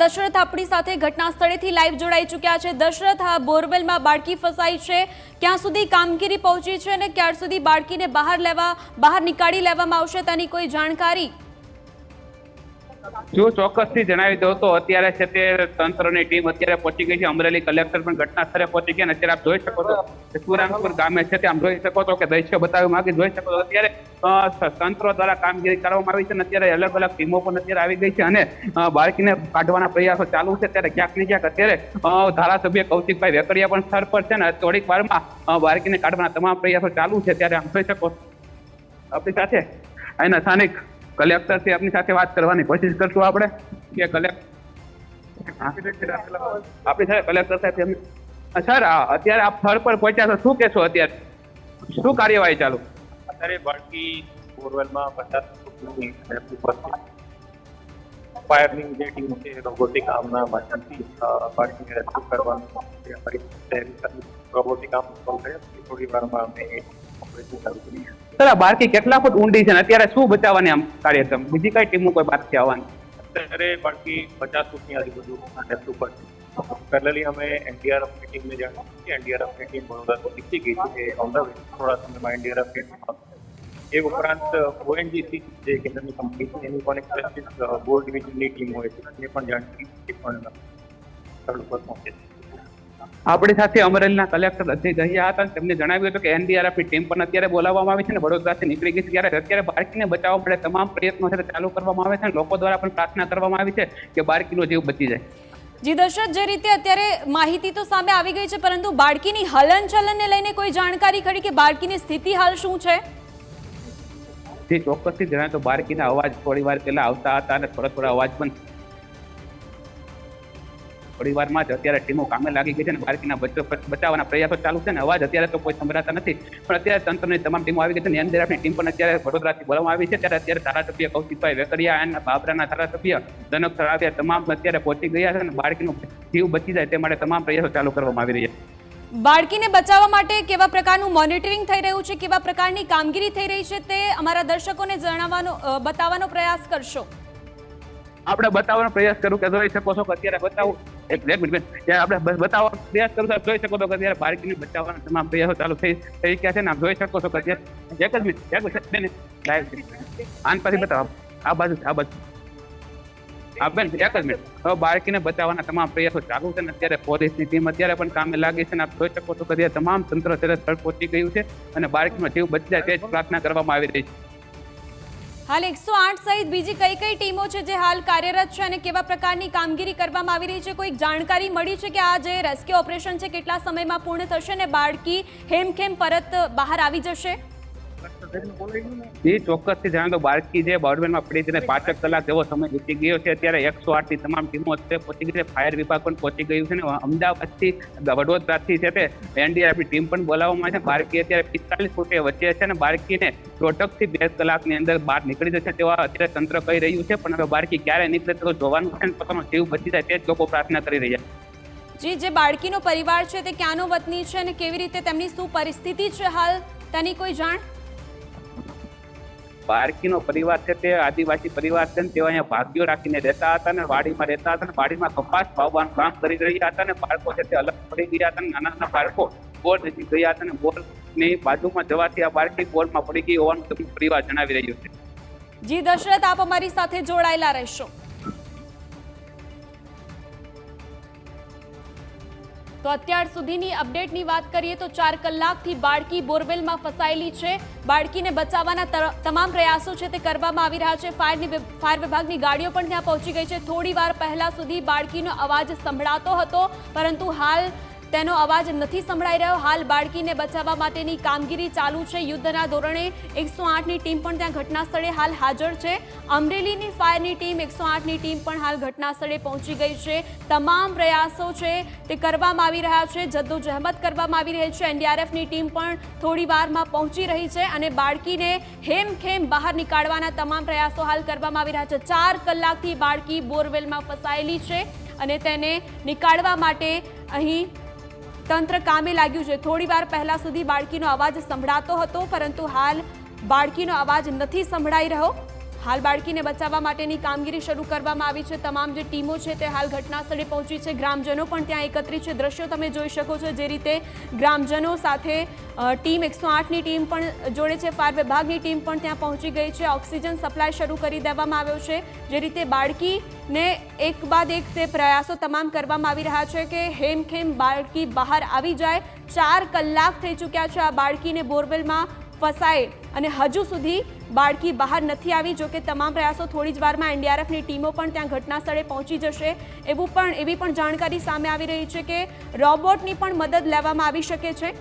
દશરથ આપણી સાથે ઘટના સ્થળેથી લાઈવ જોડાઈ ચૂક્યા છે। દશરથ, આ બોરવેલમાં બાળકી ફસાઈ છે, ક્યાં સુધી કામગીરી પહોંચી છે અને ક્યાં સુધી બાળકીને બહાર નીકાળી લેવામાં આવશે તેની કોઈ જાણકારી? જો ચોક્કસથી જણાવી દઉં તો અત્યારે છે તે તંત્રની ટીમ અત્યારે પહોંચી ગઈ છે। અમરેલી કલેક્ટર પણ ઘટના સ્થળે પહોંચી ગયા અને અત્યારે આપ જોઈ શકો છો સુરાનપુર ગામે છે તે આમ જોઈ શકો છો કે દ્રશ્ય બતાવવા માંગે જોઈ શકો છો અત્યારે તંત્ર દ્વારા કામગીરી કરવામાં આવી છે અને અત્યારે અલગ અલગ ટીમો પણ અત્યારે આવી ગઈ છે અને બાળકીને કાઢવાના પ્રયાસો ચાલુ છે। ત્યારે ક્યાંક ને ક્યાંક અત્યારે ધારાસભ્ય કૌશિકભાઈ વેકરિયા પણ સ્થળ પર છે ને થોડીક વારમાં બાળકીને કાઢવાના તમામ પ્રયાસો ચાલુ છે। ત્યારે આમ જોઈ શકો આપણી સાથે અહીંના સ્થાનિક કલેક્ટર થી આપની સાથે વાત કરવાની કોશિશ કરશું આપણે કે આપણી સાથે કલેક્ટર સાહેબ સર અત્યારે આપ સ્થળ પર પહોંચ્યા છો, શું કહેશો? અત્યારે શું કાર્યવાહી ચાલુ? અત્યારે બાળકી બોરવેલમાં 50 ફાયરની જે ટીમ છે રોબોટિક આર્મના માધ્યમથી બાળકીને રેસ્ક્યુ કરવાનું રોબોટિક આર્મ ઇન્સ્ટોલ કર્યા। થોડી વારમાં અમે ઓપરેશન ચાલુ કરીએ। સર, આ બાળકી કેટલા ફૂટ ઊંડી છે ને અત્યારે શું બચાવવાની આમ કાર્યક્રમ બીજી કઈ ટીમો કોઈ બાકી આવવાની? અત્યારે બાળકી 50 ફૂટની આજુબાજુ ડેપ્થ ઉપર છે। પહેલાથી અમે એનડીઆરએફની ટીમને જાણ કરી। એનડીઆરએફની ટીમ વડોદરાથી શીખી ગઈ છે કે ઓન ધ વે થોડા સમયમાં એનડીઆરએફની ટીમ એ ઉપરાંત ઓએનજીસી જે કેન્દ્રની કંપની છે એની પણ એક સ્પેસિફિક બોર્ડ ડિવિઝનની ટીમ હોય છે એ પણ જાણ કરી એ પણ સ્થળ ઉપર પહોંચે છે। આપણી સાથે અમરેલીના કલેક્ટર અજય ગયા હતા, તેમને જણાવ્યું હતું કે એનડીઆરએફની ટીમ પણ અત્યારે બોલાવવામાં આવી છે અને વડોદરાથી નીકળી ગઈ છે। ત્યારે અત્યારે બાળકીને બચાવવા માટે તમામ પ્રયત્નો છે ચાલુ કરવામાં આવે છે અને લોકો દ્વારા પણ પ્રાર્થના કરવામાં આવી છે કે બાળકીનો જીવ બચી જાય। જી દશરથ, જે રીતે અત્યારે માહિતી તો સામે આવી ગઈ છે, પરંતુ બાળકીની હલનચલનને લઈને કોઈ જાણકારી ખરી કે બાળકીની સ્થિતિ હાલ શું છે? જે ચોક્કસથી જણાય તો બાળકીના અવાજ થોડી વાર પહેલા આવતા હતા અને થોડા અવાજ પણ થોડી વારમાં જ અત્યારે ટીમો કામે લાગી ગઈ છે અને બાળકીના બચાવવાના પ્રયાસો ચાલુ છે અને અવાજ અત્યારે તો કોઈ સંભળાતા નથી, પણ અત્યારે તંત્રની તમામ ટીમો આવી ગઈ છે અને એનડીઆરએફની ટીમ પણ અત્યારે વડોદરાથી બોલાવવામાં આવી છે। ત્યારે અત્યારે ધારાસભ્ય કૌશિકભાઈ વેકરિયા અને બાબરાના ધારાસભ્ય જનક સરાવિયા તમામ અત્યારે પહોંચી ગયા છે અને બાળકીનો જીવ બચી જાય તે માટે તમામ પ્રયાસો ચાલુ કરવામાં આવી રહ્યા છે। બાળકીને બચાવવા માટે કેવા પ્રકારનું મોનિટરિંગ થઈ રહ્યું છે, કેવા પ્રકારની કામગીરી થઈ રહી છે તે અમારા દર્શકોને બતાવવાનો પ્રયાસ કરશો? આપણે બતાવવાનો પ્રયાસ કરું કે જોઈ શકો છો કે અત્યારે બતાવું એક મિનિટ આપણે બતાવવાનો પ્રયાસ કરું જોઈ શકો છો કે અત્યારે બાળકીને બચાવવાના તમામ પ્રયાસો ચાલુ થઈ ગયા છે ને આપ જોઈ શકો છો કે અત્યારે એક જ મિનિટ આન પછી બતાવો આ બાજુ બેન એક જ મિનિટ હવે બાળકીને બચાવવાના તમામ પ્રયાસો ચાલુ છે ને અત્યારે પોલીસની ટીમ અત્યારે પણ કામે લાગી છે ને આપ જોઈ શકો છો કે અત્યારે તમામ તંત્ર અત્યારે સ્થળ પહોંચી ગયું છે અને બાળકીનો જીવ બચી જાય તે જ પ્રાર્થના કરવામાં આવી રહી છે। હાલ 108 સહિત બીજી કઈ ટીમો છે જે હાલ કાર્યરત છે અને કેવા પ્રકારની કામગીરી કરવામાં આવી રહી છે? કોઈ જાણકારી મળી છે કે આ જે રેસ્ક્યુ ઓપરેશન છે કેટલા સમયમાં પૂર્ણ થશે અને બાળકી હેમખેમ પરત બહાર આવી જશે? એ ચોક્કસથી જાણો તો બાળકી જે બોરવેલમાં પડી છે 5 કલાક જેવો સમય વીતી ગયો છે। અત્યારે 108 ની તમામ ટીમો પહોંચી ગઈ છે, ફાયર વિભાગ પણ પહોંચી ગયું છે ને અમદાવાદથી વડોદરાથી છે તે એનડીઆરએફની ટીમ પણ બોલાવવામાં છે। બાળકી અત્યારે 45 ફૂટ વચ્ચે છે ને બાળકીને પ્રોટકથી 2 કલાકની અંદર બહાર નીકળી જશે તેવા અત્યારે તંત્ર કહી રહ્યું છે, પણ હવે બાળકી ક્યારે નીકળે તો જોવાનું છે ને પોતાનો જીવ બચી જાય તે જ લોકો પ્રાર્થના કરી રહ્યા છે। જી, જે બાળકીનો પરિવાર છે તે ક્યાંનો વતની છે અને કેવી રીતે તેમની શું પરિસ્થિતિ છે હાલ તેની કોઈ જાણ? બાળકીનો પરિવાર છે તે આદિવાસી પરિવાર છે, તેઓ અહીંયા ભાગ્યો રાખીને રહેતા હતા અને વાડીમાં રહેતા હતા અને વાડીમાં કપાસ વાવવાનું કામ કરી રહ્યા હતા અને બાળકો છે તે અલગ પડી ગયા હતા અને નાના બાળકો બોર નજીક ગયા હતા અને બોરની બાજુમાં જવાથી આ બાળકી બોરમાં પડી ગઈ હોવાનું પરિવાર જણાવી રહ્યું છે। જી દશરથ, આપ અમારી સાથે જોડાયેલા રહેશો। તો અત્યાર સુધીની અપડેટની વાત કરીએ તો 4 કલાકથી બાળકી બોરવેલમાં ફસાયેલી છે। બાળકીને બચાવવાના તમામ પ્રયાસો છે તે કરવામાં આવી રહ્યા છે। ફાયર વિભાગની ગાડીઓ પણ ત્યાં પહોંચી ગઈ છે। થોડી વાર પહેલા સુધી બાળકીનો અવાજ સંભળાતો હતો, પરંતુ હાલ તેનો અવાજ નથી સંભળાઈ રહ્યો। હાલ બાળકીને બચાવવા માટેની કામગીરી ચાલુ છે। યુદ્ધના ધોરણે 108ની ટીમ પણ ત્યાં ઘટના સ્થળે હાલ હાજર છે। અમરેલીની ફાયરની ટીમ 108ની ટીમ પણ હાલ ઘટના સ્થળે પહોંચી ગઈ છે। તમામ પ્રયાસો છે તે કરવામાં આવી રહ્યા છે, જદ્દોજહેમત કરવામાં આવી રહી છે। એનડીઆરએફની ટીમ પણ થોડી વારમાં પહોંચી રહી છે અને બાળકીને હેમખેમ બહાર નીકાળવાના તમામ પ્રયાસો હાલ કરવામાં આવી રહ્યા છે। 4 કલાકથી બાળકી બોરવેલમાં ફસાયેલી છે અને તેને નીકાળવા માટે અહીં તંત્ર કામે લાગ્યું છે। થોડી વાર પહેલા સુધી બાળકીનો અવાજ સંભળાતો હતો, પરંતુ હાલ બાળકીનો અવાજ નથી સંભળાઈ રહ્યો। હાલ બાળકીને બચાવવા માટેની કામગીરી શરૂ કરવામાં આવી છે। તમામ જે ટીમો છે તે હાલ ઘટના સ્થળે પહોંચી છે। ગ્રામજનો પણ ત્યાં એકત્રિત છે। દ્રશ્યો તમે જોઈ શકો છો જે રીતે ગ્રામજનો સાથે ટીમ 108ની ટીમ પણ જોડે છે, ફાયર વિભાગની ટીમ પણ ત્યાં પહોંચી ગઈ છે। ઓક્સિજન સપ્લાય શરૂ કરી દેવામાં આવ્યો છે। જે રીતે બાળકીને એક બાદ એક તે પ્રયાસો તમામ કરવામાં આવી રહ્યા છે કે હેમખેમ બાળકી બહાર આવી જાય। 4 કલાક થઈ ચૂક્યા છે આ બાળકીને બોરવેલમાં ફસાય અને હજુ સુધી બાળકી બહાર નથી આવી। જો કે તમામ પ્રયાસો થોડી જ વારમાં એનડીઆરએફની ટીમો પણ ત્યાં ઘટના સ્થળે પહોંચી જશે એવી પણ જાણકારી સામે આવી રહી છે કે રોબોટની પણ મદદ લેવામાં આવી શકે છે।